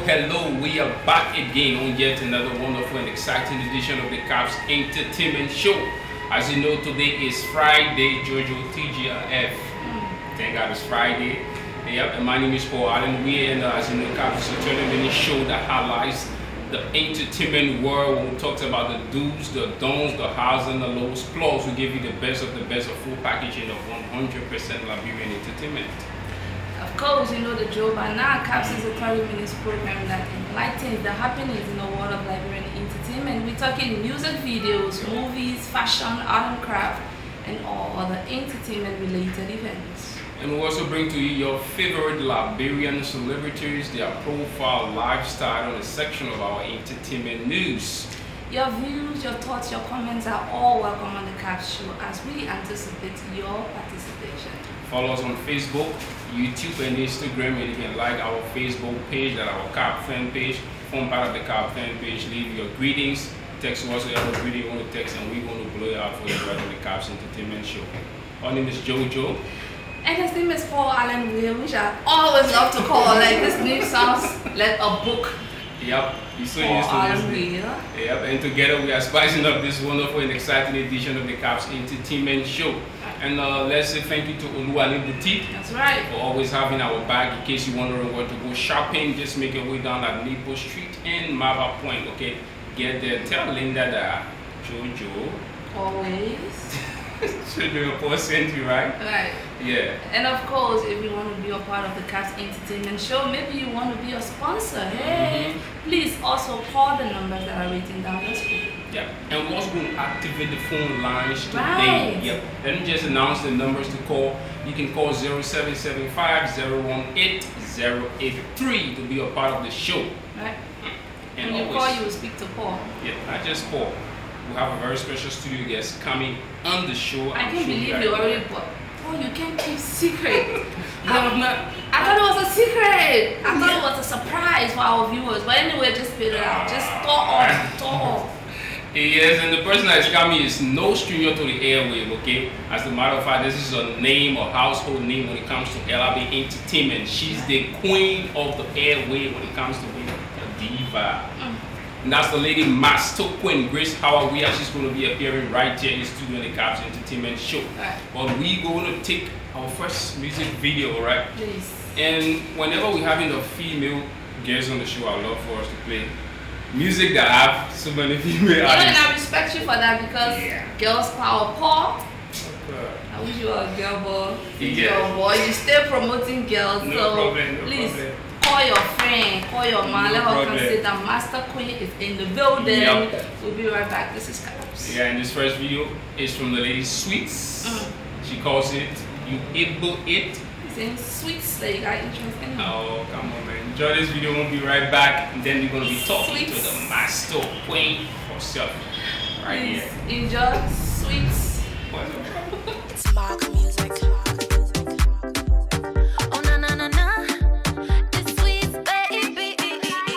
hello, we are back again on yet another wonderful and exciting edition of the Kapz Entertainment Show. As you know, today is Friday, Jojo TGIF. Thank God it's Friday. Yep, and my name is Paul Allen. As you know, Kapz is a 20-minute show that highlights the entertainment world. We talked about the do's, the don'ts, the highs and the lows. Plus, we give you the best of full packaging of 100% Liberian entertainment. Of course, you know the drill by now. Kapz is a 30-minute program that enlightens the happenings in the world of Liberian entertainment. We're talking music videos, movies, fashion, art and craft, and all other entertainment-related events. And we also bring to you your favorite Liberian celebrities, their profile, lifestyle, and a section of our entertainment news. Your views, your thoughts, your comments are all welcome on the Kapz Show as we anticipate your participation. Follow us on Facebook, YouTube, and Instagram, and you can like our Facebook page, that our Kapz fan page, form part of the Kapz fan page. Leave your greetings, text us whatever greeting you want to text, and we're going to blow it out for you right on the Kapz Entertainment Show. Our name is Jojo. And his name is Paul Allen, which I always love to call. Like, this name sounds like a book. Yep, you're so used to this. Yep, and together we are spicing up this wonderful and exciting edition of the Kapz Entertainment Show. And let's say thank you to Oluwale Boutique. That's right. For always having our bag. In case you're wondering where to go shopping, just make your way down at Maple Street and Mava Point. Okay, get there. Tell Linda that Jojo always. Children of sent you, right? Right. Yeah. And of course, if you want to be a part of the Kapz Entertainment Show, maybe you want to be a sponsor. Hey, please also call the numbers that are written down the screen. Yeah. And we're also going to activate the phone lines today. Right. Yep. Let me just announce the numbers to call. You can call 0775-018-083 to be a part of the show. Right. And when you call, you will speak to Paul. Yeah, not just Paul. We have a very special studio guest coming on the show. I can't believe you already bought. Oh, you can't keep secret. I thought it was a secret. I thought it was a surprise for our viewers. But anyway, just spit it out. Just talk. Yes, and the person that is coming is no stranger to the airwave, okay? As a matter of fact, this is a name or household name when it comes to LRB Entertainment. She's the queen of the airwave when it comes to being a diva. And that's the lady Master Queen Grace Howard. She's going to be appearing right here in the studio in the Kapz Entertainment Show. Right. But we're going to take our first music video, right? Please. And whenever we're having a female guest on the show, I love for us to play music that have so many female artists. And I respect you for that because girls power. Paul, I wish you were a girl boy. Girl boy, you stay promoting girls. No problem, please. Call your friend, call your man, let her consider that Master Queen is in the building. Yep. We'll be right back. This is Kapz. Yeah, and this first video is from the lady Sweets. She calls it You Able It. It's in Sweets that you got interest in. Oh, come on, man. Enjoy this video. We'll be right back. And then we're going to be talking to the Master Queen herself. Right here. Enjoy Sweets. What's up? Spark music. Baby, you get it.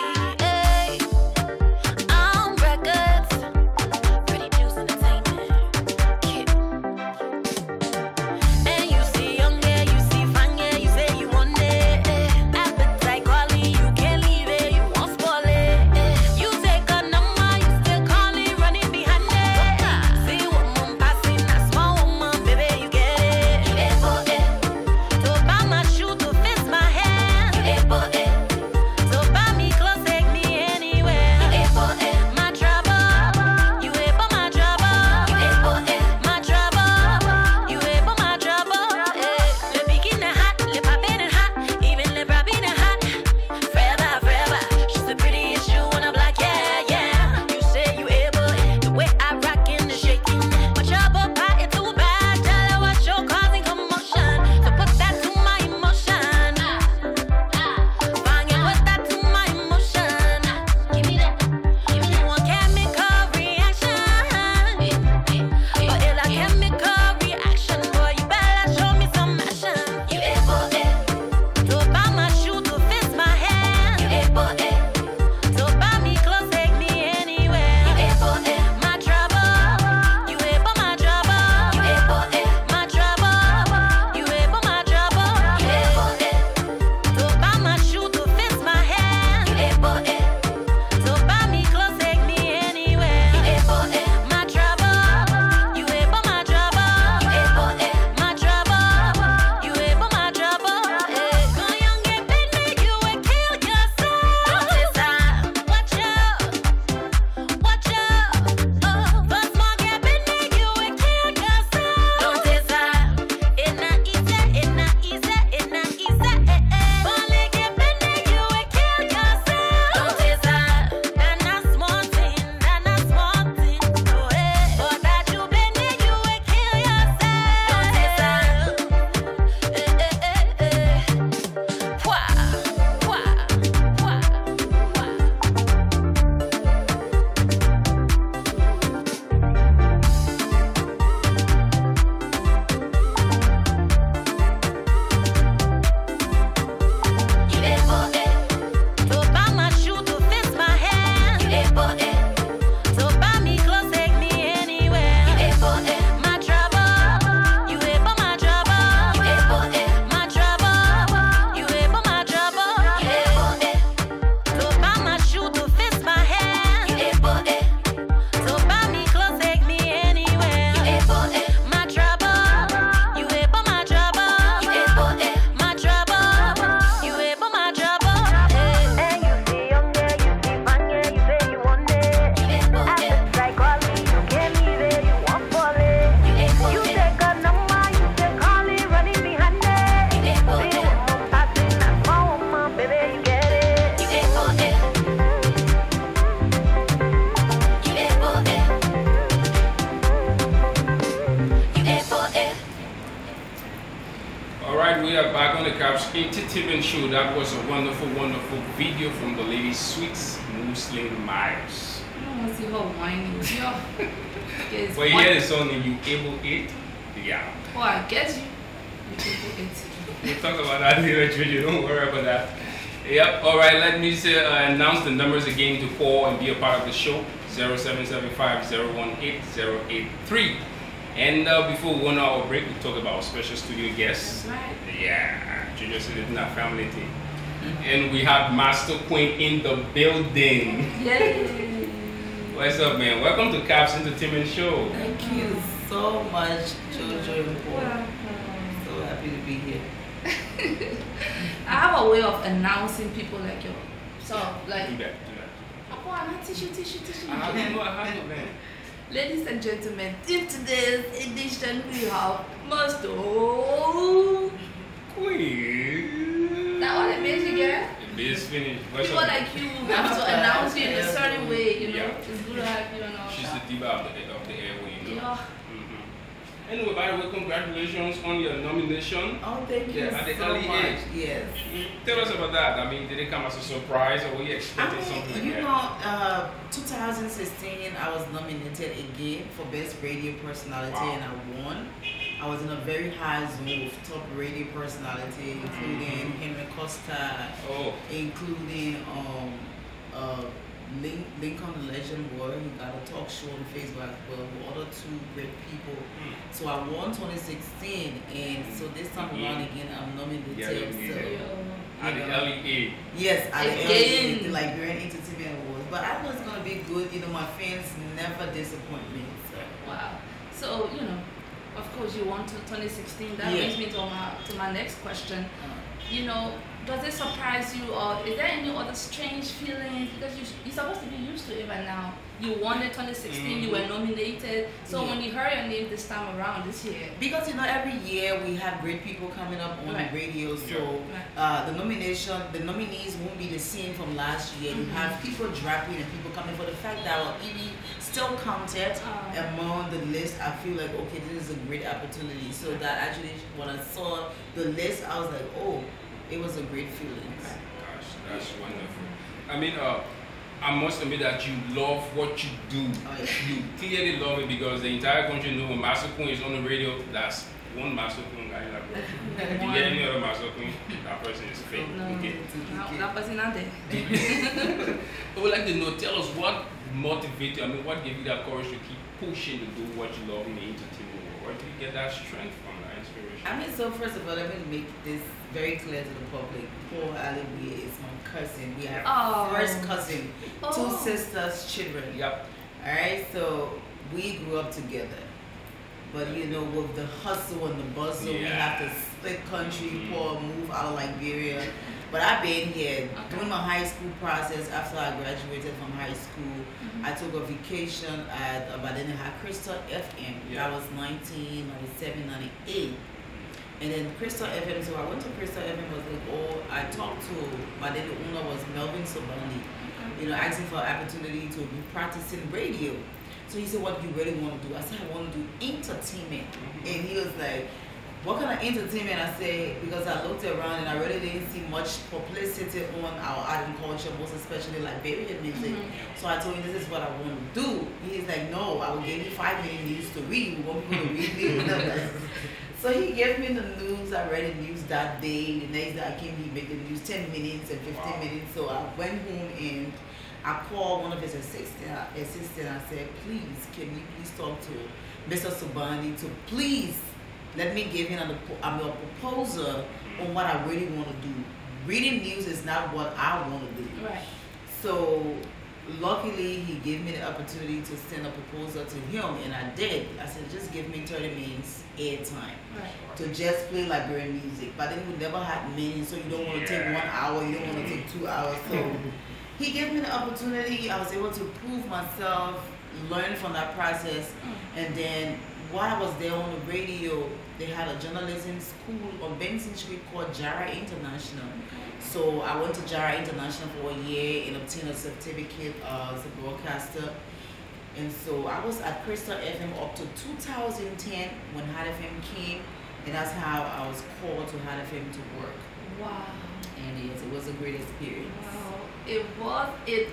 Kapz Entertainment Show. That was a wonderful, wonderful video from the lady Sweet Muslim Myers. I don't want to see her whining. But you hear the song and you able it? Yeah. Oh, I get you. You able it. We'll talk about that later, Jojo. Don't worry about that. Yep. All right. Let me announce the numbers again to call and be a part of the show. 0775-018-083. And before we go on our break, we talk about our special studio guests. That's right. Yeah. Jojo said it's not family thing. And we have Master Queen in the building. Yay. What's up, man? Welcome to Kapz Entertainment Show. Thank you so much, Jojo and Paul. Welcome. So happy to be here. I have a way of announcing people like you. So, like, Do that. oh, I'm not tissue. I have no, man. Ladies and gentlemen, in today's edition we have Master Queen. That what it means again? The biz finished. What's People up? like you have to announce you in a certain way, you know. Yeah. It's good to have you on our She's show. the diva of the airway, you know. Yeah. Anyway, by the way, congratulations on your nomination. Oh, thank you Yeah, at the so early much. age. Yes. Tell us about that. I mean, did it come as a surprise or were you expecting something like that? 2016, I was nominated again for Best Radio Personality and I won. I was in a very high zone of top radio personality, including Henry Costa, Oh, including Lincoln the Legend Boy. He got a talk show on Facebook with other two great people. So I won 2016, and so this time around again I'm nominated. Yeah, So at the early age. yes, at the Again. the Liberian Entertainment Awards. But I know it's gonna be good. You know, my fans never disappoint me. So. Wow. So, you know, of course you won to 2016. That Yeah. brings me to my next question. You know, does it surprise you or is there any other strange feelings? Because you're supposed to be used to it by now. You won in 2016, you were nominated. So Yeah. when you heard your name this time around, this year. Because you know, every year we have great people coming up on Right. the radio, so Right. the nominees won't be the same from last year. You have people dropping and people coming. For the fact that our EB still counted among the list, I feel like okay, this is a great opportunity. So that actually, when I saw the list, I was like, oh, it was a great feeling. Gosh, that's wonderful. I mean, I must admit that you love what you do. Oh, yeah. You clearly love it because the entire country knows when Master Queen is on the radio, that's one Master Queen guy in that country. If you get any other Master Queen, that person is fake. No, Okay. that person not there. I would like to know, tell us what motivated you, I mean, what gave you that courage to keep pushing to do what you love in the entertainment world? Where did you get that strength from, that inspiration? I mean, so first of all, let me make this very clear to the public. Paul Alibi is my cousin. We are first cousin, two sisters, children. Yep. Alright, so we grew up together. But you know, with the hustle and the bustle, we have to split country, Paul moved out of Liberia. But I've been here during my high school process. After I graduated from high school, I took a vacation at Badenha Crystal FM. Yeah. That was 1997, 98. And then Crystal FM, so I went to Crystal FM, was like, oh, I talked to, but then the owner was Melvin Sobandi, you know, asking for an opportunity to be practicing radio. So he said, what do you really want to do? I said, I want to do entertainment. And he was like, what kind of entertainment? I said, because I looked around and I really didn't see much publicity on our art and culture, most especially Liberian music. So I told him, this is what I want to do. He's like, no, I will give you 5 minute news to read. We want people to read me. So he gave me the news. I read the news that day. The next day I came, he made the news 10 minutes and 15 minutes. So I went home and I called one of his assistants. I said, please, can you please talk to Mr. Subandi to please let me give him a proposal on what I really want to do. Reading news is not what I want to do. Right. So luckily he gave me the opportunity to send a proposal to him, and I did. I said, just give me 30 minutes airtime to just play Liberian music. But then we never had many, so you don't want to take 1 hour, you don't want to take 2 hours. So he gave me the opportunity. I was able to prove myself, learn from that process, and then while I was there on the radio, they had a journalism school on Benson Street called Jara International. So I went to Jara International for a year and obtained a certificate as a broadcaster. And so I was at Crystal FM up to 2010 when Hot FM came, and that's how I was called to Hot FM to work. Wow. And yes, it was a great experience. Wow. It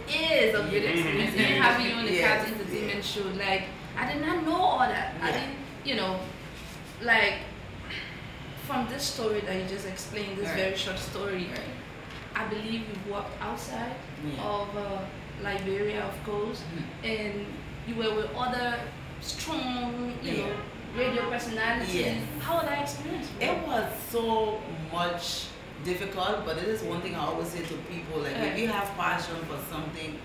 is a good experience. Even having you on the Kapz Entertainment show, like, I did not know all that. I didn't, you know, like, from this story that you just explained, this very short story, I believe you walked outside of Liberia, of course, and you were with other strong, you know, radio personalities. How was that experience? It was so much difficult, but it is one thing I always say to people, like, if you have passion for something,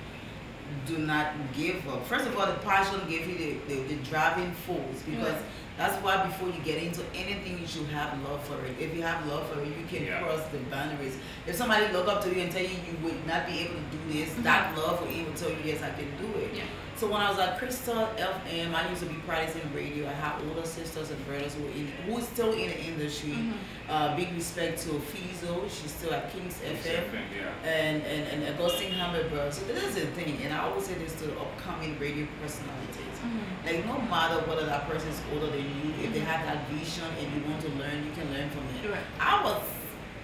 do not give up. First of all, the passion gives you the driving force, because that's why before you get into anything, you should have love for it. If you have love for it, you can cross the boundaries. If somebody look up to you and tell you you would not be able to do this, that love will even tell you, yes, I can do it. So when I was at Crystal FM, I used to be practicing radio. I have older sisters and brothers who are still in the industry. Big respect to Fizo, she's still at Kings FM, and Augustine Hammerberg. So this is the thing, and I always say this to the upcoming radio personalities. Like, no matter whether that person is older than you, if they have that vision and you want to learn, you can learn from them. I was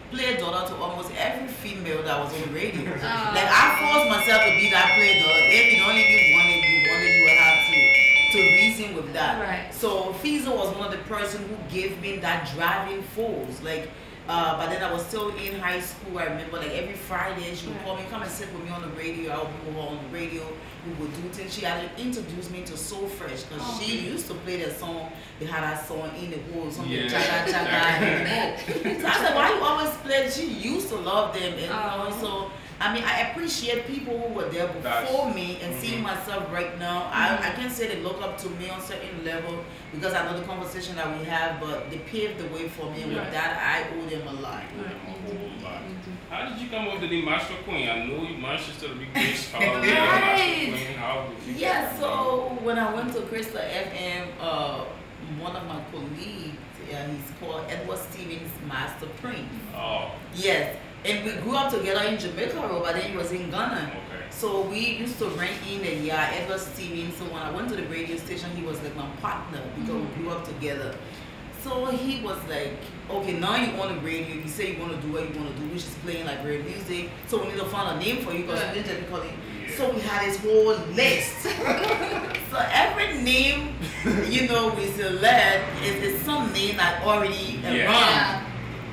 play daughter to almost every female that was on radio. Like, I forced myself to be that play daughter. If you don't even want it, you will have to reason with that. So Fizo was one of the person who gave me that driving force. Like, but then I was still in high school. I remember, like, every Friday she would call me, come and sit with me on the radio. I would be with her on the radio. We would do things. She had introduced me to Soul Fresh, because she used to play that song. They had that song in the whole something chaga chaga. So I said, why you always play? She used to love them, and you know, so I mean, I appreciate people who were there before me, and seeing myself right now. I can't say they look up to me on certain level, because I know the conversation that we have, but they paved the way for me, and with that, I owe them a lot. How did you come up with the name Master Queen? I know you Manchester to be Grace. So when I went to Crystal FM, one of my colleagues, he's called Edward Stevens Master Prince. Yes. And we grew up together in Jamaica, but then he was in Ghana. So we used to rent in a year, Edward Stevens. So when I went to the radio station, he was like my partner, because we grew up together. So he was like, okay, now you on the radio, you say you want to do what you want to do, which is playing like real music. So we need to find a name for you, because we didn't just call it. So we had this whole list. So every name, you know, we select is some name that already around.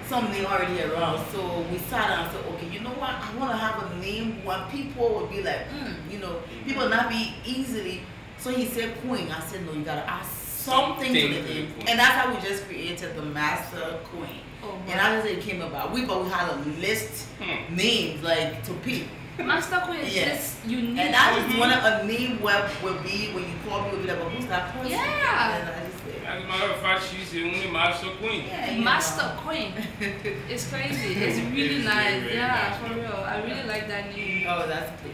Some name already around. So we sat down and said, okay, you know what? I want to have a name where people would be like, you know, people not be easily. So he said Queen. I said, no, you got to ask something to the name. And that's how we just created the Master Queen. And that's how it came about. We had a list names, like, to pick. Master Queen is just unique. And I just wanted a name where would be, when you call me, would be like, well, who's that person? And I just said, as a matter of fact, she's the only Master Queen. Master Queen. It's crazy. It's really nice. For real. I really like that name. Oh, that's the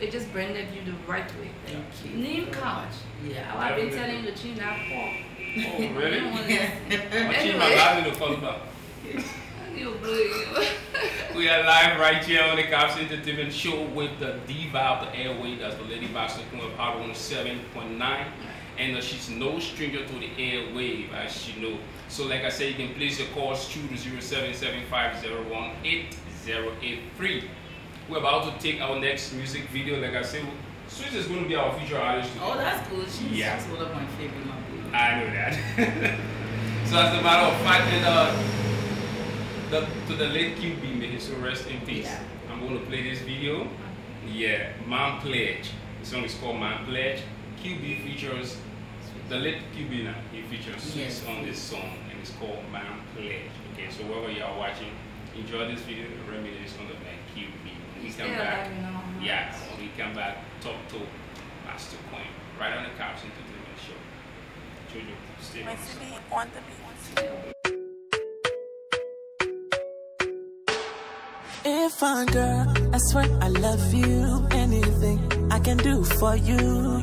it just branded you the right way. Thank you. Name count. I've been telling you to change that form. Oh, really? I'm changing my life in the folder. We are live right here on the Kapz Entertainment Show with the diva of the airway. That's the Lady Master Queen of Power 107.9. And she's no stranger to the airwave, as you know. So like I said, you can place your calls through to 0775018083. We're about to take our next music video. Like I said, Swiss is going to be our feature artist today. Oh, that's good. She's one of my favorite movies. I know that. So as a matter of fact, to the late QB, may his soul rest in peace. I'm going to play this video. Man Pledge. The song is called Man Pledge. QB features the late QB now. He features Swiss on this song, and it's called Man Pledge. Okay, so wherever you are watching, enjoy this video. Reminisce on the man QB. When we come back, when we come back, talk to Master Queen right on the Kapz Entertainment Show. Jojo, stay with us. On the beat. If I'm girl, I swear I love you. Anything I can do for you,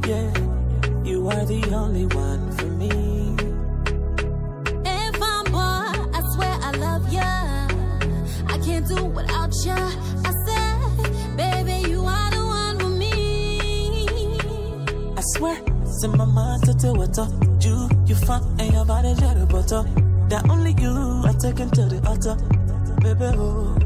you are the only one for me. If I'm boy, I swear I love ya. I can't do without ya. I said, baby, you are the one for me. I swear, it's in my mind to do what you fun and your body jelly butter. That only you are taken to the altar. baby, oh,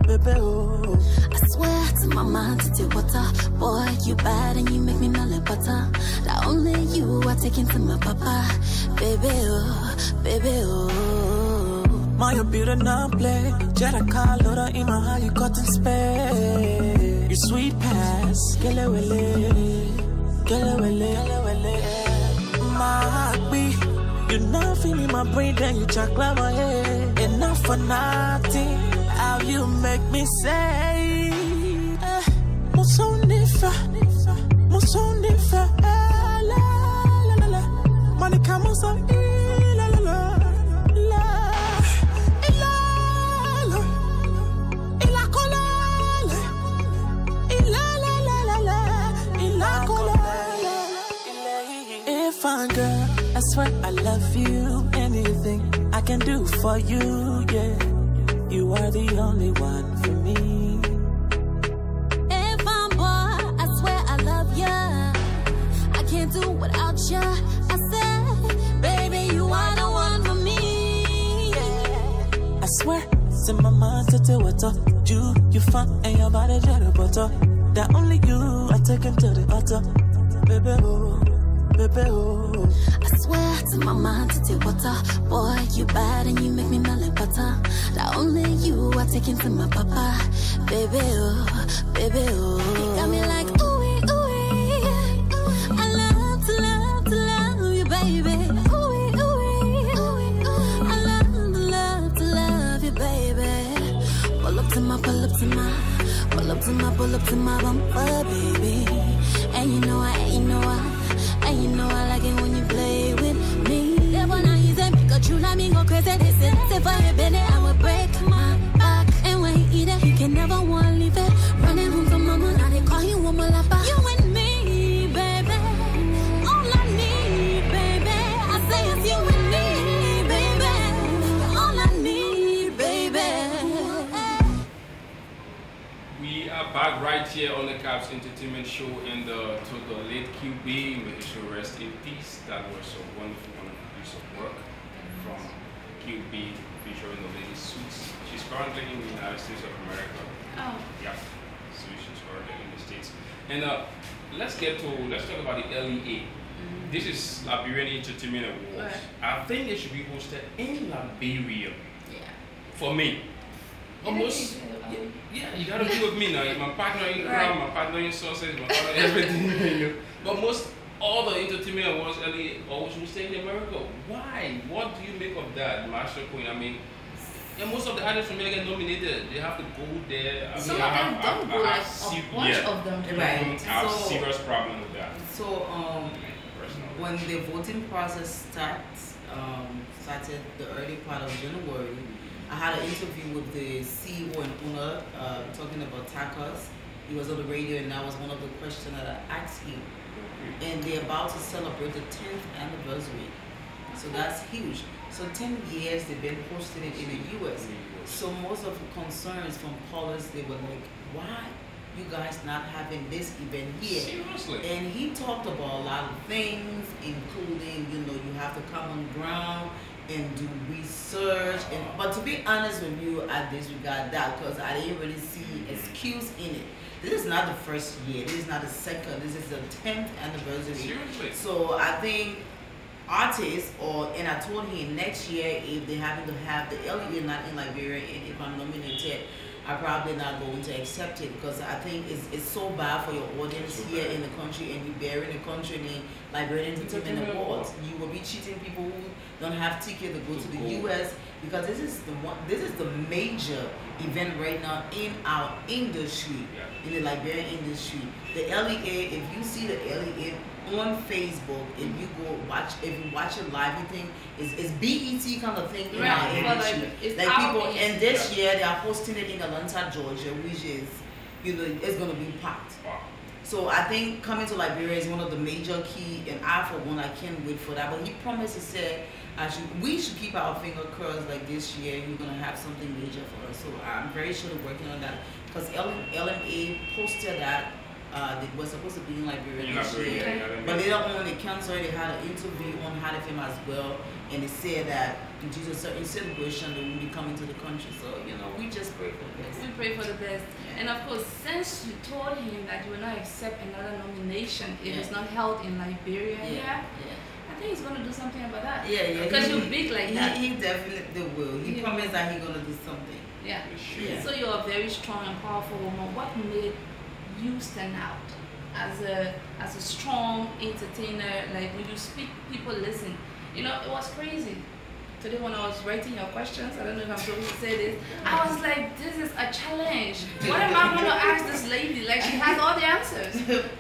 baby, oh. I swear to my mind to take water. Boy, you bad and you make me melt like butter. That only you are taking to my papa. Baby, oh, baby, oh. My beauty now play. Jetta car loader in my heart, you got in space. You sweet pass, gelewele, gelewele. My heart beat. You not feeling my brain, then you chocolate my head. Enough for nothing. How you make me say, Musonifa, la la la la. Money come on, la la la la. If I'm girl, I swear I love you. Anything I can do for you, yeah. You are the only one for me. If I'm boy, I swear I love ya. I can't do without ya. I said, baby, you are the one for me. Yeah. I swear, it's in my mind to tell what's up. You fun and your body jelly butter. That only you are taken to the altar. Baby, oh. Baby, oh. I swear to my mind to take water. Boy, you bad and you make me melt like butter. That only you are taking to my papa. Baby, oh, baby, oh. You got me like, ooh, ooh. I love you, baby. Ooh, ooh. I love you, baby. Pull up to my bumper, baby. And you know I like it when you play with me. That one I use it because you let me go crazy. They said if I had been it, I would break my back. And when he eat it, he can never want to leave it. Running home to mama, now they call you one more lapper. You and me, baby. All I need, baby. I say it's you and me, baby. All I need, baby. We are back right here on the Kapz Entertainment Show, and to the late QB, may he should rest in peace. That was a wonderful piece of work from QB featuring the lady Suits. She's currently in the United States of America. Oh. Yeah, so she's currently in the States. And let's talk about the LEA. This is Liberian Entertainment Awards. I think it should be hosted in Liberia. Yeah. For me. Almost, yeah, you gotta be with me now. My partner in crime, my partner in sausage, my partner in everything. You know. But most all the entertainment awards always will stay in America. Why? What do you make of that, Master Queen? I mean, and most of the artists from America get nominated. They have to go there. Some of them don't go, like a bunch of them. Right. I have a serious problem with that. So when the voting process started the early part of January, I had an interview with the CEO and owner talking about tacos. He was on the radio, and that was one of the questions that I asked him. And they're about to celebrate the 10th anniversary. So that's huge. So 10 years they've been hosting it in the US. So most of the concerns from callers, they were like, why you guys not having this event here? Seriously? And he talked about a lot of things, including, you have to come on ground and do research. But to be honest with you, I disregard that because I didn't really see excuse in it. This is not the first year. This is not the second. This is the 10th anniversary. Seriously? So I think artists, and I told him next year if they happen to have the LEA not in Liberia, and if I'm nominated, I'm probably not going to accept it because I think it's so bad for your audience here in the country, and you burying the country in Liberian Entertainment Awards. You will be cheating people who don't have ticket to go to the US because this is the major event right now in our industry, in the Liberian industry. The LEA, if you see the LEA on Facebook, if you watch it live, you think it's BET kind of thing in our industry. Like people, and this year they are hosting it in Atlanta, Georgia, which is, it's gonna be packed. So I think coming to Liberia is one of the major key, and I for one I can't wait for that. But he promised, he said, we should keep our finger crossed. Like this year, you're gonna have something major for us. So I'm very sure they're working on that because LMA posted that. They were supposed to be in Liberia this year, but they don't want to cancel it. They had an interview on Hot FM as well, and they said that due to certain celebration, they won't be coming to the country. So, we just pray for the best. We pray for the best. Yeah. And of course, since you told him that you will not accept another nomination if it's not held in Liberia, I think he's going to do something about that. Yeah. Because you're big like that. He definitely will. He promised that he's going to do something. Yeah. So you're a very strong and powerful woman. What made you stand out as a strong entertainer? Like when you speak, people listen. It was crazy. Today when I was writing your questions, I don't know if I'm supposed to say this, I was like, this is a challenge. What am I going to ask this lady? Like, she has all the answers.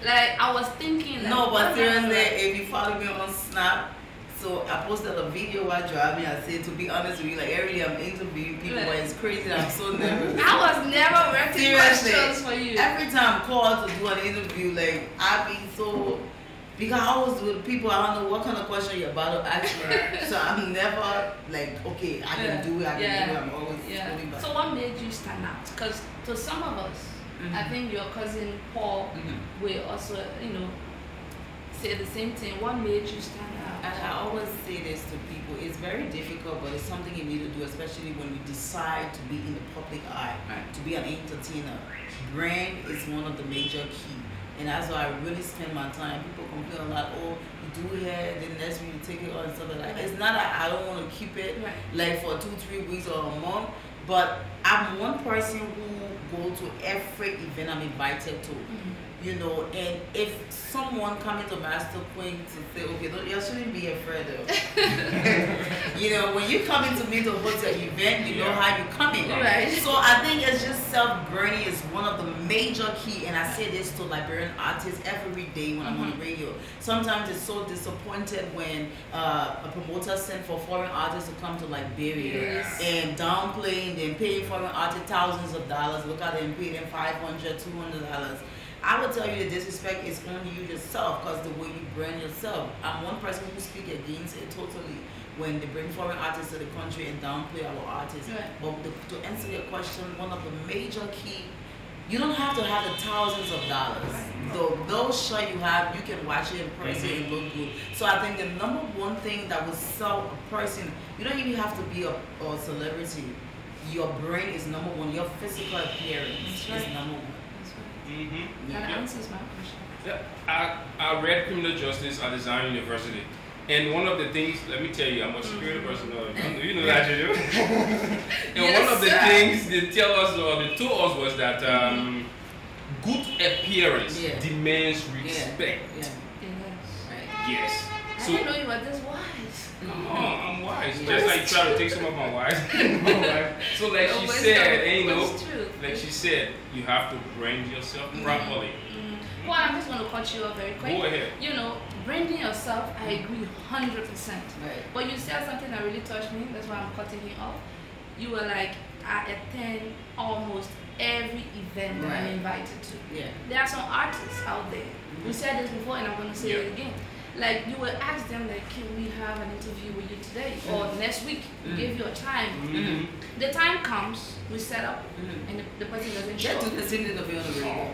Like, I was thinking. Like, no, but seriously, if you follow me on Snap, so I posted a video while driving. I said, to be honest with you, like every day I'm interviewing people, but it's crazy. I'm so nervous. I was never writing questions for you. Every time I'm called to do an interview, like I be so. Because I always with people, I don't know what kind of question you're about to ask me. So I'm never like, okay, I can do it, I can do it. I'm always holding back. So what made you stand out? Because to some of us, I think your cousin Paul will also, say the same thing. What made you stand out? And I always say this to people, it's very difficult, but it's something you need to do, especially when you decide to be in the public eye, to be an entertainer. Brand is one of the major keys. And that's why I really spend my time. People complain a lot, oh, you do hair, then next week you take it on and stuff like that. It's not that I don't want to keep it like for 2-3 weeks or a month, but I'm one person who go to every event I'm invited to. And if someone coming to Master Queen to say, okay, you shouldn't be afraid of. When you come into me to host an event, you know how you're coming. Right. So I think it's just self-branding is one of the major key, and I say this to Liberian artists every day when I'm on the radio. Sometimes it's so disappointed when a promoter sent for foreign artists to come to Liberia and downplaying them, paying foreign artists thousands of dollars. Look at them, pay them $500, $200. I would tell you the disrespect is only you yourself because the way you brand yourself. I'm one person who speaks against it totally when they bring foreign artists to the country and downplay our artists. But to answer your question, one of the major key, you don't have to have the thousands of dollars. Those show you have, you can watch it in person and look good. So I think the number one thing that will sell a person, you don't even have to be a celebrity. Your brain is number one. Your physical appearance is number one. That answers my question. Yeah, I read criminal justice at the Zion University, and one of the things, let me tell you, I'm a security person. You know that, Jojo. And one of the things they tell us, or they told us, was that good appearance demands respect. Yes. I didn't know you were this wise. Come on, I'm wise. Just like you try to take some of my wise. So like she said, like she said, you have to brand yourself properly. Well, I'm just going to cut you off very quick. Go ahead. Branding yourself, I agree 100%. But you said something that really touched me. That's why I'm cutting you off. You were like, I attend almost every event that I'm invited to. There are some artists out there. We said this before, and I'm going to say it again. Like, you will ask them, like, can we have an interview with you today? Or next week, we give you a time. The time comes, we set up, and the person doesn't show. They do the same thing to be on the radio.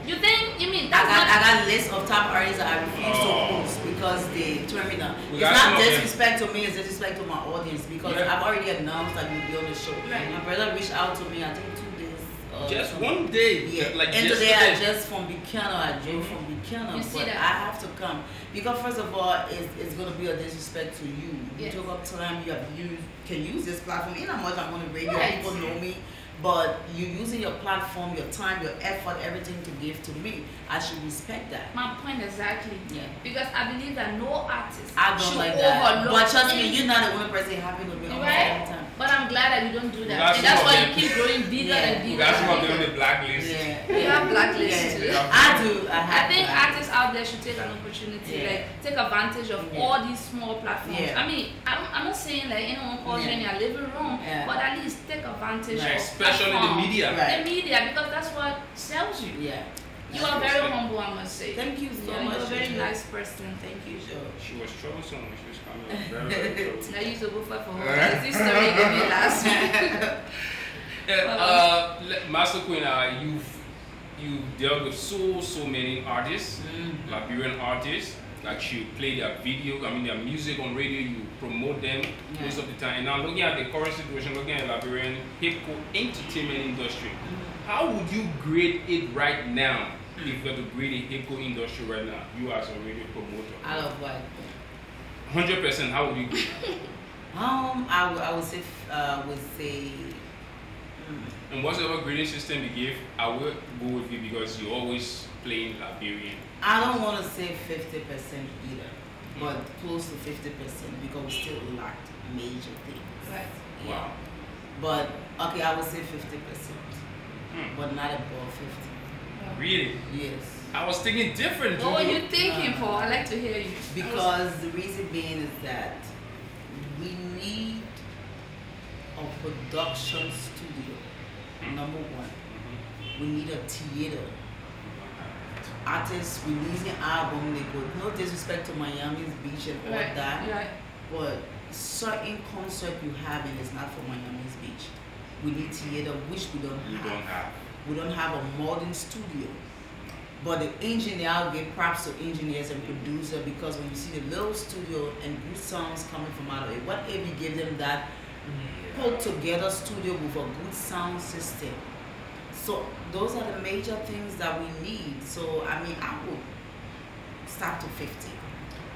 You mean that's I got a list of top artists that I refuse to post because they turn me down. It's not disrespect to me, it's disrespect to my audience because I've already announced that you'll be on the show. My brother reached out to me, I think 2 days. Just one day. And today I just from Buchanan, I drove from Buchanan, but I have to come. Because first of all, it's going to be a disrespect to you. You took up time, you can use this platform. In how much I'm on the radio, people know me. But you're using your platform, your time, your effort, everything to give to me. I should respect that. My point exactly. Because I believe that no artist should like that. But trust me, you're not the only person happy to be on all the time. But I'm glad that you don't do that. And that's why you keep growing bigger and bigger. That's why they're on the blacklist. We have blacklists too. I do. I think artists out there should take an opportunity, like take advantage of all these small platforms. I mean, I'm not saying like anyone calls you in your living room, but at least take advantage of especially the media. The media, because that's what sells you. You are very humble, I must say. Thank you so much. You're a very nice person. Thank you. She was troublesome when she was coming. Very, very troublesome. Now you to go for her. This story gave me last week. Master Queen, you've dealt with so many artists, Liberian artists. that you play their video, I mean their music on radio, you promote them most of the time. And now looking at the current situation, looking at Liberian hip-hop entertainment industry, how would you grade it right now? If you were to grade the hip-hop industry right now, you as a radio promoter. Out of what? 100%, how would you grade it? I would say. And whatever grading system you give, I will go with you because you always playing Liberian. I don't want to say 50% either, but close to 50% because we still lacked major things. Right. Yeah. Wow. But okay, I would say 50%, but not above 50. Really? Yes. I was thinking different. What were you thinking for? I'd like to hear you. Because the reason being is that we need a production studio. Number one, we need a theater. Artists releasing album, they go, no disrespect to Miami's Beach and all that, but certain concert you have and it's not for Miami's Beach. We need theater, which we don't have. We don't have a modern studio. But the engineer, I'll give props to engineers and producer because when you see the little studio and good sounds coming from out of it, what if you give them that put together studio with a good sound system? So those are the major things that we need. So I mean, I would start to 50.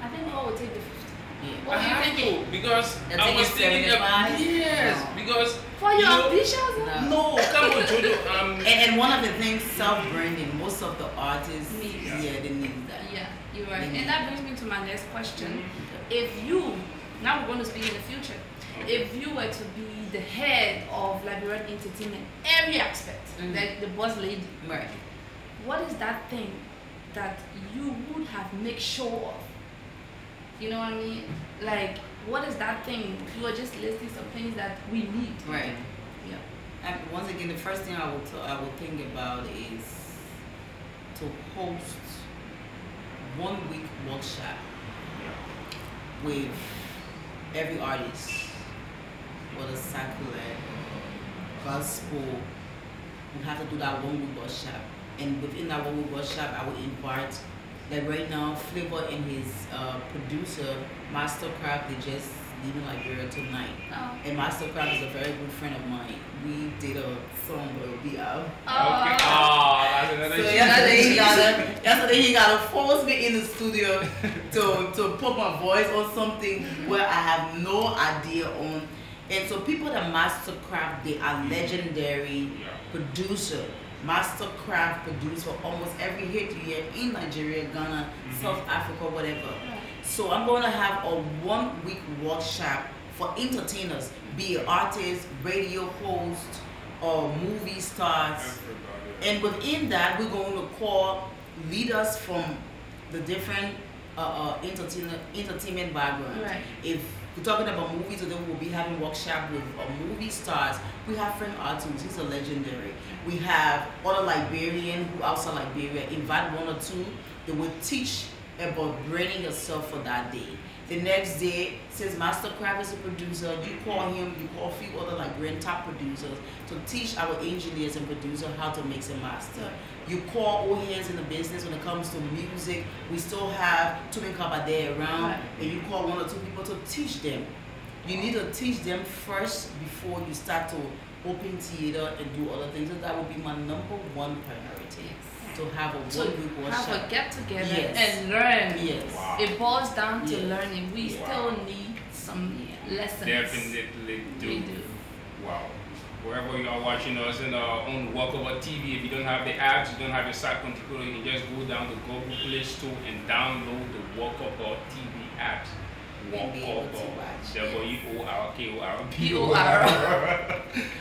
I think I would take the 50. Yeah. What do you think? Because You're I was taking thinking 75? yes, No. because For your know, ambitions? no, come on, Jojo. And one of the things, self-branding, most of the artists, Need. they need that. Yeah, you're right. Mhm. And that brings me to my next question. If you, now we're going to speak in the future, if you were to be the head of Liberian entertainment, every aspect, like the boss lady, Right. what is that thing that you would have make sure of? You know what I mean? Like, what is that thing? You are just listing some things that we need. Right. Yeah. And once again, the first thing I will think about is to host 1 week workshop with every artist, whether secular, gospel. We have to do that 1 week workshop, and within that 1 week workshop, I will invite. Like right now, Flavor and his producer, Mastercraft, they just leaving Liberia tonight. Oh. And Mastercraft is a very good friend of mine. We did a song, but it'll be out. Okay. That's another So shit. yesterday he gotta force me in the studio to put my voice on something where I have no idea on. And so people that Mastercraft, they are legendary producer. Mastercraft produced for almost every hit you hear in Nigeria, Ghana, South Africa, whatever. So I'm going to have a 1 week workshop for entertainers, be it artists, radio hosts, or movie stars. And within that, we're going to call leaders from the different entertainment backgrounds. Right. If we're talking about movies, then we'll be having workshop with movie stars. We have Frank Artus, he's a legendary. We have other Liberian who outside Liberia. Invite 1 or 2. They will teach about branding yourself for that day. The next day, since Mastercraft is a producer, you call him, you call a few other Liberian top producers to teach our engineers and producers how to mix and master. You call all hands in the business when it comes to music. We still have Tumi Kabade around, and you call 1 or 2 people to teach them. You need to teach them first before you start to open theater and do other things. So that would be my number 1 priority. To have a 1 week workshop. Have a get together Yes. and learn. Yes. Wow. It boils down to Yes. learning. We still need some lessons. Definitely do. We do. Wow. Wherever you are watching us on Walkover TV, if you don't have the apps, you don't have your site controller, you can just go down to Google Play Store and download the Walkover TV apps. And be able to watch. WORKOR. POR.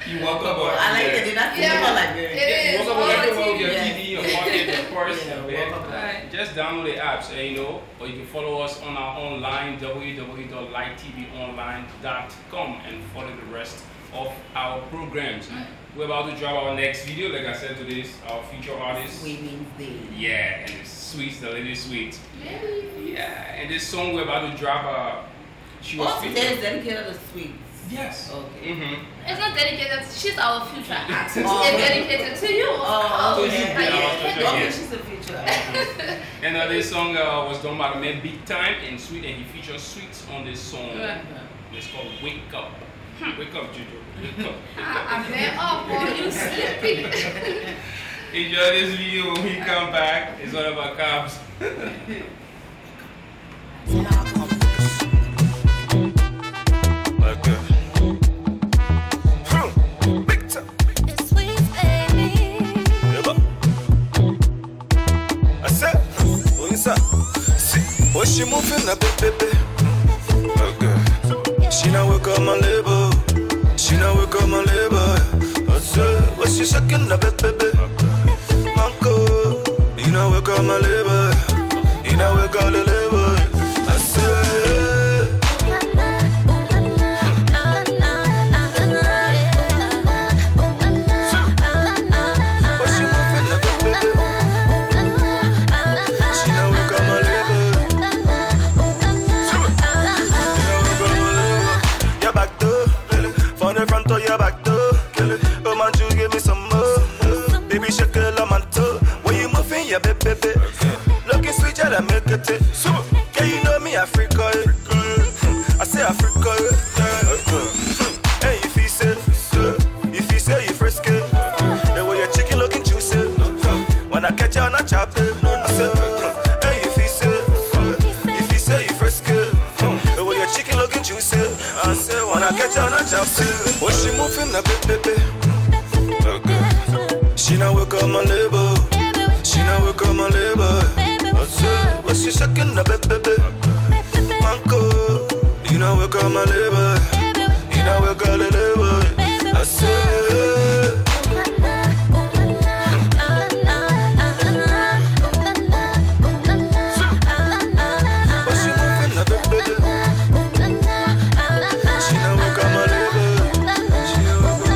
You walk up. I like it. They're not thinking about Liberia. It You is. walk up everywhere with on your TV. TV, your pocket, of course. Yeah, okay? walk up. Right. Just download the apps, or you can follow us on our online, www.lightvonline.com, and follow the rest of our programs. We're about to drop our next video. Like I said, today's our feature artist. Women's Day. Yeah, and it's Sweet, the lady Sweet. Maybe. Yeah, and this song we're about to drop, she was Also, featured. there's dedicated to sweets. Yes. Okay. It's not dedicated. She's our future artist. It's dedicated to you. Okay, she's a future artist. And this song was done by the man Big Time and Sweet, and he features Sweets on this song. It's called Wake Up. Wake up, Jojo. Wake up. I'm there up, or you sleeping. Enjoy this video when we come back. It's all about Kapz. It's sweet, baby. I said, what's up? See, what she moving up, baby? Okay. She now wake up my label. She now wake up my label. I said, what she shaking up, baby? Manko, you know wake up my label. You know wake up the label. I said. Baby, looking sweet, yeah, make it. Yeah, you know me, Africa. I say Africa. Hey, if you say you frisky, the way your chicken looking juicy. When I catch you on a chop it, I say, hey, if you say you frisky, the way your chicken looking juicy. I say, when I catch you on a chop it, what she moving a bit, baby? Okay, she now wake up my label. She now wake up my label. What's she shaking up, baby? Manko, you know wake up my label. You know wake up the label. I said. What's she moving up, baby? She now wake up my label. She now wake up my label.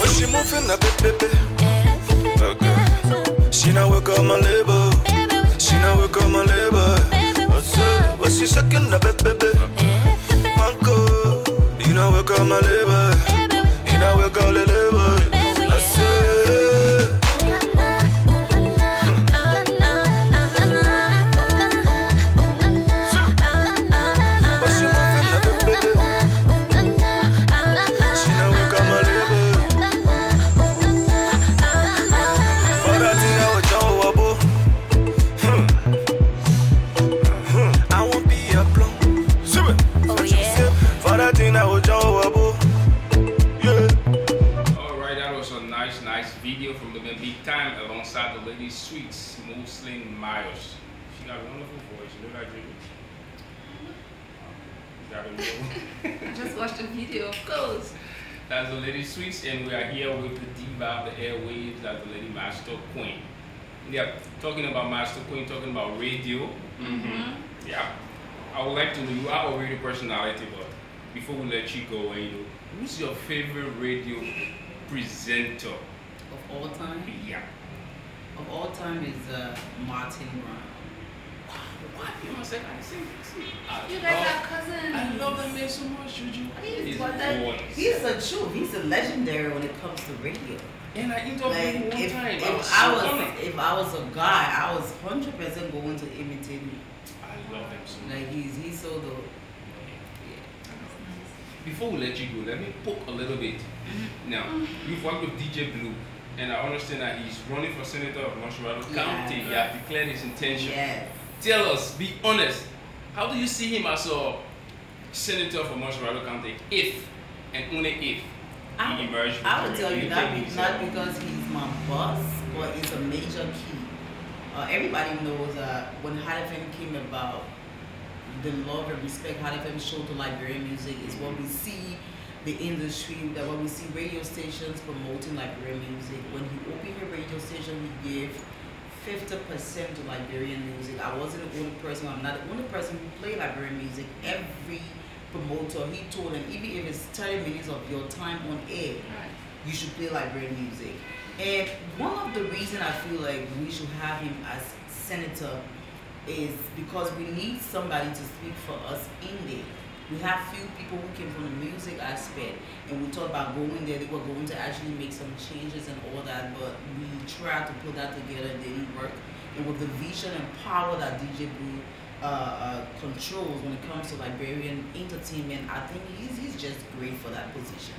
She moving a bit, baby. Okay. She now wake up my label. She now wake up my label. What's she shaking a bit, baby? Manko, you know wake up my label. You know wake up the label. I said. Video from the Big Time alongside the lady Sweets, Muslim Myers. She got a wonderful voice. You know that, Jojo? You got Just watch the video, of course. That's the lady Sweets, and we are here with the diva of the airwaves, that's the lady Master Queen. Yeah, talking about Master Queen, talking about radio. Yeah, I would like to know, you are a radio personality, but before we let you go, who's your favorite radio presenter? Of all time? Yeah. Of all time is Martin Brown. What? You want to say? You guys are cousins. I love that man so much, Jojo. He's the truth. He's a legendary when it comes to radio. And I interviewed him one time. If I was a guy, I was 100% going to imitate him. I love him so much. Like he's so dope. Before we let you go, let me poke a little bit. Now, you've worked with DJ Blue, and I understand that he's running for senator of Montreal County. He has declared his intention. Yes. Tell us, be honest, how do you see him as a senator for Montreal County if, and only if, he emerged? I would tell you that not because he's my boss, but it's a major key. Everybody knows when Halifax came about, the love and respect Hot FM show to Liberian music is what we see the industry, that when we see radio stations promoting Liberian music. When he opened a radio station, he gave 50% to Liberian music. I wasn't the only person, I'm not the only person who played Liberian music. Every promoter, he told them, even if it's 30 minutes of your time on air, you should play Liberian music. And one of the reasons I feel like we should have him as senator is because we need somebody to speak for us in there. We have few people who came from the music aspect, and we talked about going there. They were going to actually make some changes and all that, but we tried to put that together. It didn't work. And with the vision and power that DJ Boo controls when it comes to Liberian entertainment, I think he's just great for that position.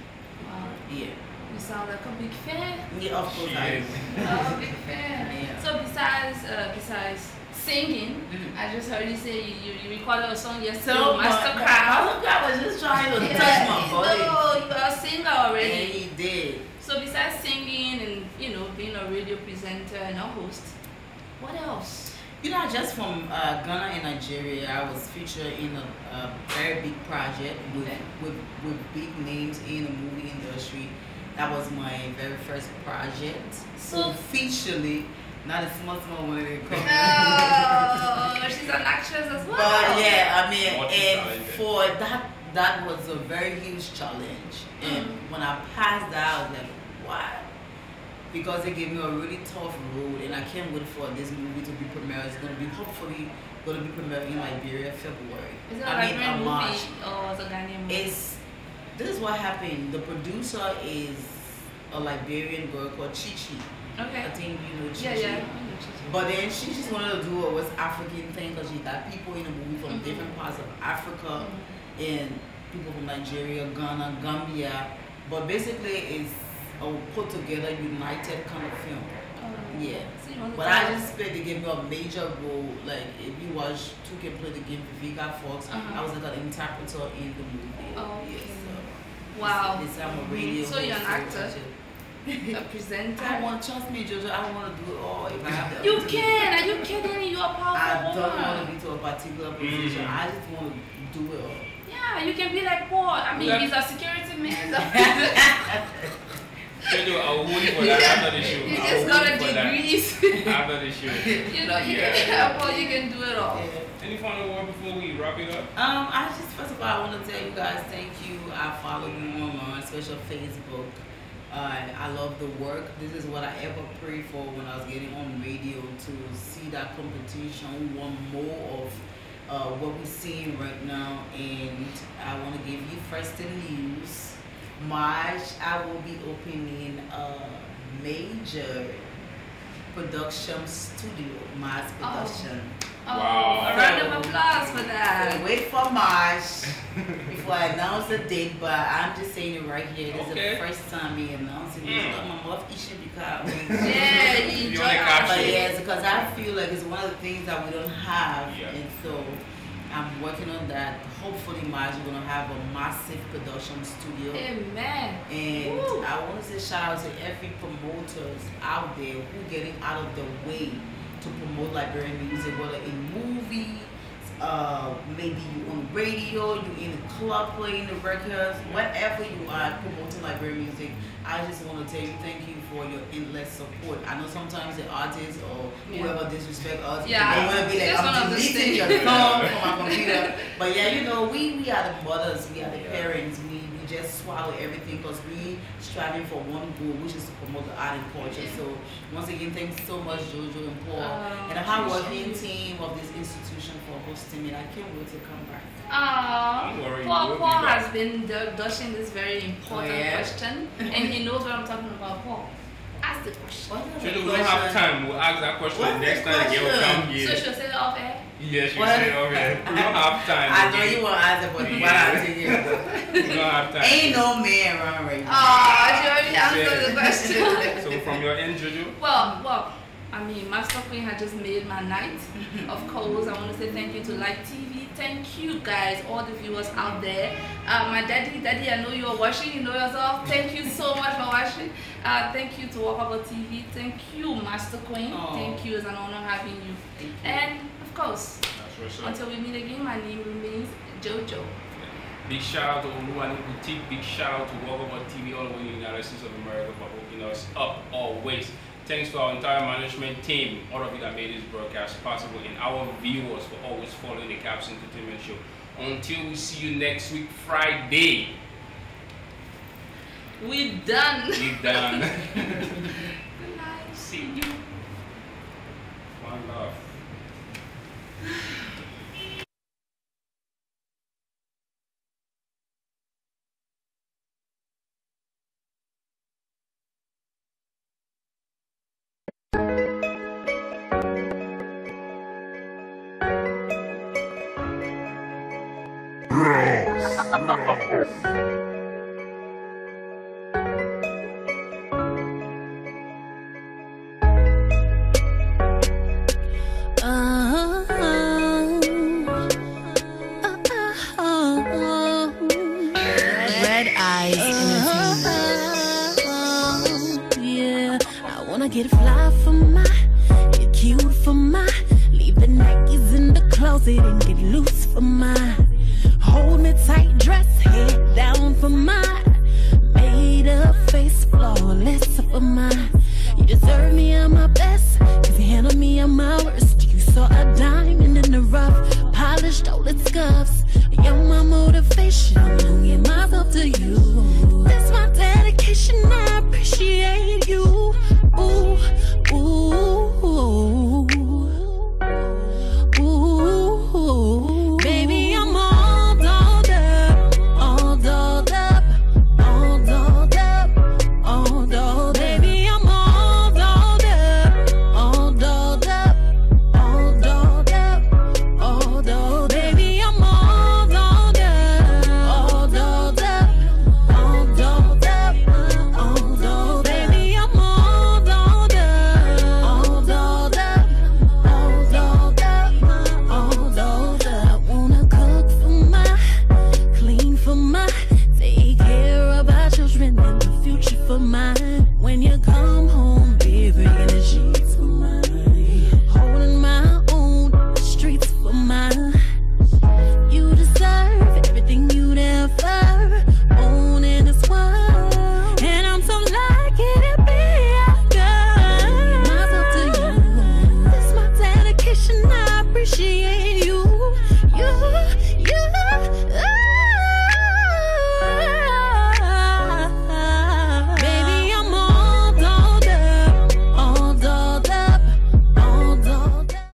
Wow. Yeah. You sound like a big fan. Yeah, of course I am. Oh, big fan. Yeah. So besides singing, I just heard you say you recorded a song yesterday. So Mastercraft. I was just trying to touch my body. No, you are a singer already. Yeah, he did. So besides singing and being a radio presenter and a host, what else? Just from Ghana and Nigeria, I was featured in a very big project with big names in the movie industry. That was my very first project. So officially, not a small one. No, she's an actress as well. But yeah, I mean, and for that was a very huge challenge. And when I passed that, I was like, wow. Because they gave me a really tough road, and I can't wait for this movie to be premiered. It's going to be hopefully going to be premiered in Liberia, February. Is it a Liberian movie or is it a Ghanaian movie? This is what happened. The producer is a Liberian girl called Chichi. Okay. I think you know Chichi. Yeah. But then she just wanted to do a West African thing because she got people in the movie from different parts of Africa and people from Nigeria, Ghana, Gambia. But basically it's a put together united kind of film. Yeah. So but I just played the game a major role. Like if you watch Two Can Play the Game with Vika Fox, I was like an interpreter in the movie. Oh, okay. Yes, so wow. I'm a radio so you're an actor? A presenter? Trust me, Jojo, I want to do it all if I have the You can! Are you kidding? You're a powerful I don't woman. want to be to a particular position. I just want to do it all. Yeah, you can be like Paul. I mean, he's a security man. Jojo, I will hold you for that after the show. You just got a degrees. After the show. You can Paul, you can do it all. Yeah. Any final word before we wrap it up? First of all, I want to tell you guys thank you. I follow you on especially Facebook. I love the work. This is what I ever prayed for when I was getting on radio, to see that competition. We want more of what we're seeing right now, and I want to give you first the news. March, I will be opening a major production studio, mass production. Wow. A round of applause for that. So wait for March before I announce the date, but I'm just saying it right here. This is the first time we announcing this. My mouth issue because yeah, you enjoy it. But yes, because I feel like it's one of the things that we don't have, and so I'm working on that. Hopefully March we're gonna have a massive production studio. Amen. And woo, I want to say shout out to every promoters out there who getting out of the way to promote Liberian music, whether in movies, maybe you on radio, you in the club playing the records, whatever you are promoting Liberian music. I just want to tell you thank you for your endless support. I know sometimes the artists or whoever disrespect us, they want to be like, I'm deleting your song from my computer. But yeah, you know, we are the mothers, we are the parents, we just swallow everything because we striving for one goal, which is to promote the art and culture. So once again, thanks so much, Jojo and Paul, and the hard-working team of this institution for hosting me. I can't wait to come back. Paul has been dodging this very important question, and he knows what I'm talking about. Paul, ask the question. Jojo, we don't have time. We'll ask that question the next time again. We'll come here. So she'll say it off air? Yes, she'll say it off air. We don't have time. I know you want to answer, but what I'm saying, we don't have time. Ain't no man around right now. Oh, she already answered the question. So from your end, Jojo? Well, I I mean, Master Queen had just made my night. Of course, I want to say thank you to Like TV. Thank you guys, all the viewers out there. My daddy, I know you're watching, you know yourself. Thank you so much for watching. Thank you to Walkable TV. Thank you, Master Queen. Thank you, it's an honor having you. And of course, until we meet again, my name remains Jojo. Big shout out to Oluwani Boutique, big shout out to Walkable TV all over the United States of America for hooking us up always. Thanks to our entire management team, all of you that made this broadcast possible, and our viewers for always following the Kapz Entertainment Show. Until we see you next week, Friday. We're done. We're done. Good night. See you. One love. Get fly for my, get cute for my, leave the Nikes in the closet and get loose for my, hold me tight, dress head down for my, made up face flawless for my, you deserve me at my best, cause you handle me at my worst, you saw a diamond in the rough, polished all its scuffs, you're my motivation, I'm gonna give myself to you, that's my dedication.